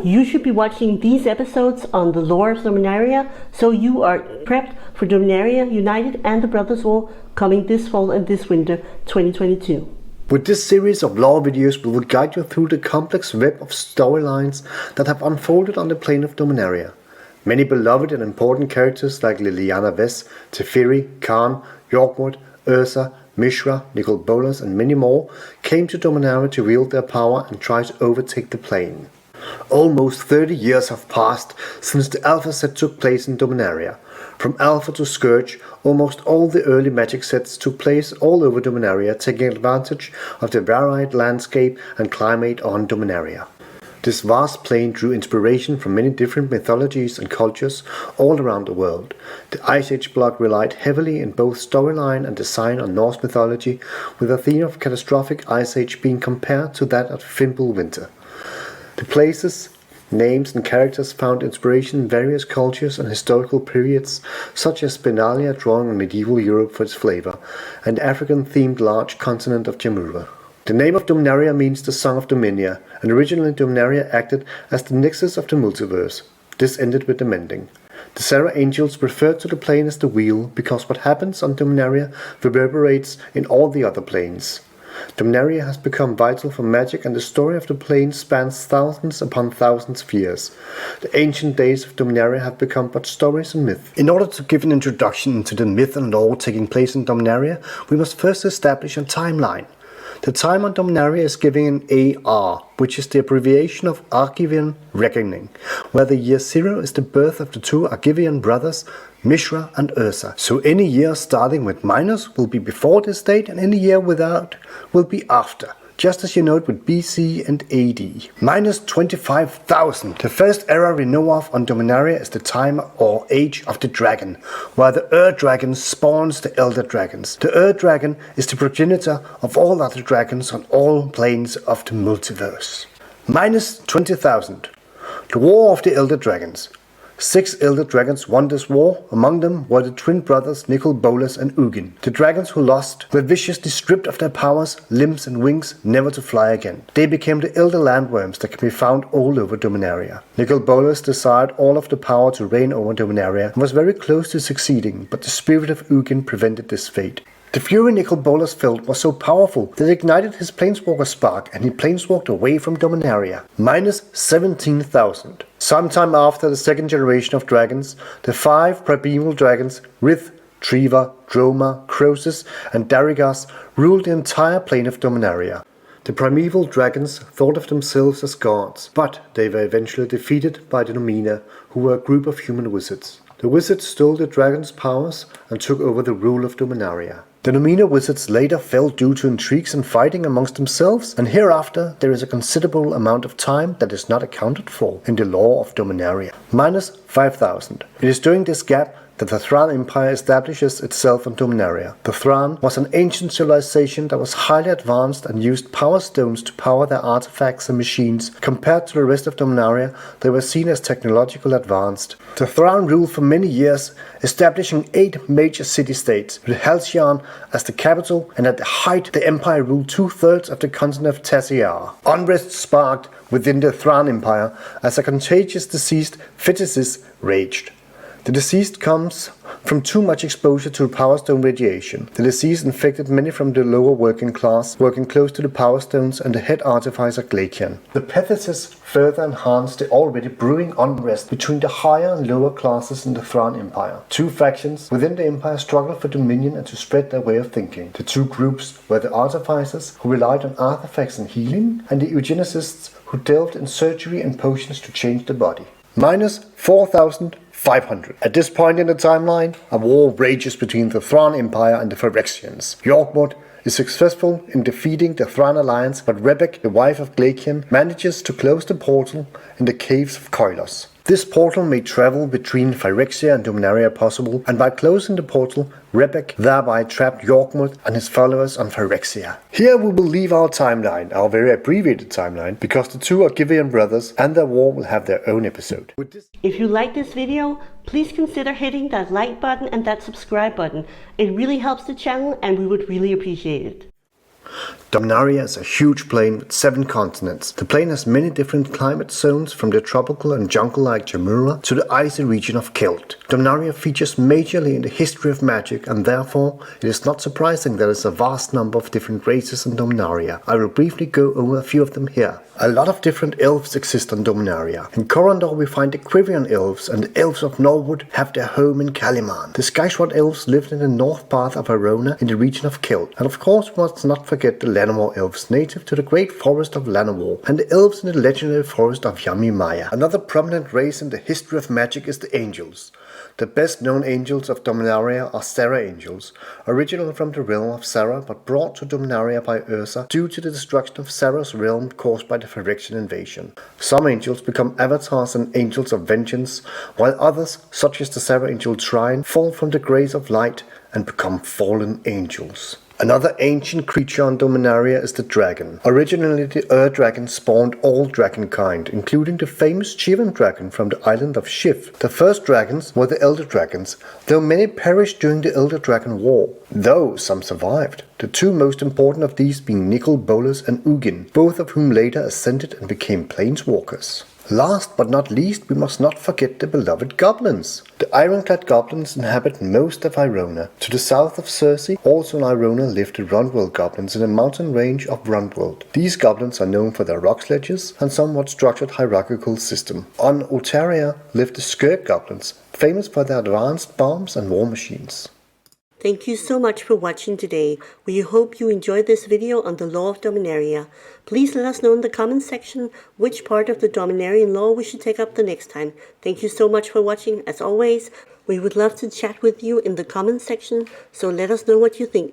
You should be watching these episodes on the lore of Dominaria, so you are prepped for Dominaria United and the Brothers War coming this fall and this winter 2022. With this series of lore videos, we will guide you through the complex web of storylines that have unfolded on the plane of Dominaria. Many beloved and important characters like Liliana Vess, Teferi, Khan, Yorkwood, Ursa, Mishra, Nicol Bolas and many more came to Dominaria to wield their power and try to overtake the plane. Almost 30 years have passed since the Alpha set took place in Dominaria. From Alpha to Scourge, almost all the early Magic sets took place all over Dominaria, taking advantage of the varied landscape and climate on Dominaria. This vast plane drew inspiration from many different mythologies and cultures all around the world. The Ice Age block relied heavily in both storyline and design on Norse mythology, with the theme of catastrophic Ice Age being compared to that of Fimbul Winter. The places, names and characters found inspiration in various cultures and historical periods, such as Benalia drawing on medieval Europe for its flavor, and the African-themed large continent of Jamura. The name of Dominaria means the Song of Dominia, and originally Dominaria acted as the nexus of the multiverse. This ended with the mending. The Serra Angels referred to the plane as the wheel because what happens on Dominaria reverberates in all the other planes. Dominaria has become vital for magic, and the story of the plane spans thousands upon thousands of years. The ancient days of Dominaria have become but stories and myths. In order to give an introduction into the myth and lore taking place in Dominaria, we must first establish a timeline. The time on Dominaria is given in AR, which is the abbreviation of Argivian Reckoning, where the year 0 is the birth of the two Argivian brothers, Mishra and Ursa. So any year starting with minus will be before this date, and any year without will be after, just as you note with BC and AD. Minus 25,000. The first era we know of on Dominaria is the time or age of the dragon, where the Dragon spawns the elder dragons. The Dragon is the progenitor of all other dragons on all planes of the multiverse. Minus 20,000. The War of the Elder Dragons. 6 elder dragons won this war. Among them were the twin brothers Nicol Bolas and Ugin. The dragons who lost were viciously stripped of their powers, limbs and wings, never to fly again. They became the elder landworms that can be found all over Dominaria. Nicol Bolas desired all of the power to reign over Dominaria and was very close to succeeding, but the spirit of Ugin prevented this fate. The fury Nicol Bolas felt was so powerful that it ignited his planeswalker spark, and he planeswalked away from Dominaria. Minus 17,000. Sometime after the second generation of dragons, the 5 primeval dragons, Rith, Triva, Droma, Croesus and Darigas, ruled the entire plane of Dominaria. The primeval dragons thought of themselves as gods, but they were eventually defeated by the Dominaria, who were a group of human wizards. The wizards stole the dragons' powers and took over the rule of Dominaria. The Dominaria wizards later fell due to intrigues and fighting amongst themselves, and hereafter there is a considerable amount of time that is not accounted for in the lore of Dominaria. Minus 5,000. It is during this gap that the Thran Empire establishes itself on Dominaria. The Thran was an ancient civilization that was highly advanced and used power stones to power their artifacts and machines. Compared to the rest of Dominaria, they were seen as technologically advanced. The Thran ruled for many years, establishing 8 major city-states, with Halcyon as the capital, and at the height the empire ruled 2/3 of the continent of Tassiar. Unrest sparked within the Thran Empire as a contagious disease, phthisis, raged. The disease comes from too much exposure to Power Stone radiation. The disease infected many from the lower working class, working close to the Power Stones and the head artificer Glacian. The phthisis further enhanced the already brewing unrest between the higher and lower classes in the Thran Empire. 2 factions within the empire struggled for dominion and to spread their way of thinking. The 2 groups were the artificers, who relied on artifacts and healing, and the eugenicists, who delved in surgery and potions to change the body. Minus 4,500. At this point in the timeline, a war rages between the Thran Empire and the Phyrexians. Yorkwood is successful in defeating the Thran alliance, but Rebek, the wife of Glacian, manages to close the portal in the caves of Koilos. This portal made travel between Phyrexia and Dominaria possible, and by closing the portal, Rebek thereby trapped Yorkwood and his followers on Phyrexia. Here we will leave our timeline, our very abbreviated timeline, because the 2 Argivian brothers and their war will have their own episode. If you like this video, please consider hitting that like button and that subscribe button. It really helps the channel and we would really appreciate it. Dominaria is a huge plane with 7 continents. The plane has many different climate zones, from the tropical and jungle-like Jamura to the icy region of Kilt. Dominaria features majorly in the history of magic, and therefore it is not surprising there is a vast number of different races in Dominaria. I will briefly go over a few of them here. A lot of different elves exist on Dominaria. In Corondor we find the Quivian elves, and the elves of Norwood have their home in Kaliman. The Skysword elves lived in the north part of Arona in the region of Kilt. And of course we must not forget the Llanowar elves, native to the great forest of Llanowar, and the elves in the legendary forest of Yamimaya. Another prominent race in the history of magic is the angels. The best known angels of Dominaria are Serra angels, originally from the realm of Serra but brought to Dominaria by Ursa due to the destruction of Serra's realm caused by the Phyrexian invasion. Some angels become avatars and angels of vengeance, while others, such as the Serra angel Shrine, fall from the grace of light and become fallen angels. Another ancient creature on Dominaria is the dragon. Originally the Ur-dragon spawned all dragonkind, including the famous Chivan dragon from the island of Shiv. The first dragons were the Elder Dragons, though many perished during the Elder Dragon War, though some survived. The 2 most important of these being Nicol Bolas and Ugin, both of whom later ascended and became planeswalkers. Last but not least, we must not forget the beloved goblins. The ironclad goblins inhabit most of Irona. To the south of Cersei, also in Irona, live the Rundworld goblins in the mountain range of Rundworld. These goblins are known for their rock sledges and somewhat structured hierarchical system. On Otaria live the Skirk goblins, famous for their advanced bombs and war machines. Thank you so much for watching today. We hope you enjoyed this video on the Law of Dominaria. Please let us know in the comments section which part of the Dominarian law we should take up the next time. Thank you so much for watching. As always, we would love to chat with you in the comments section, so let us know what you think.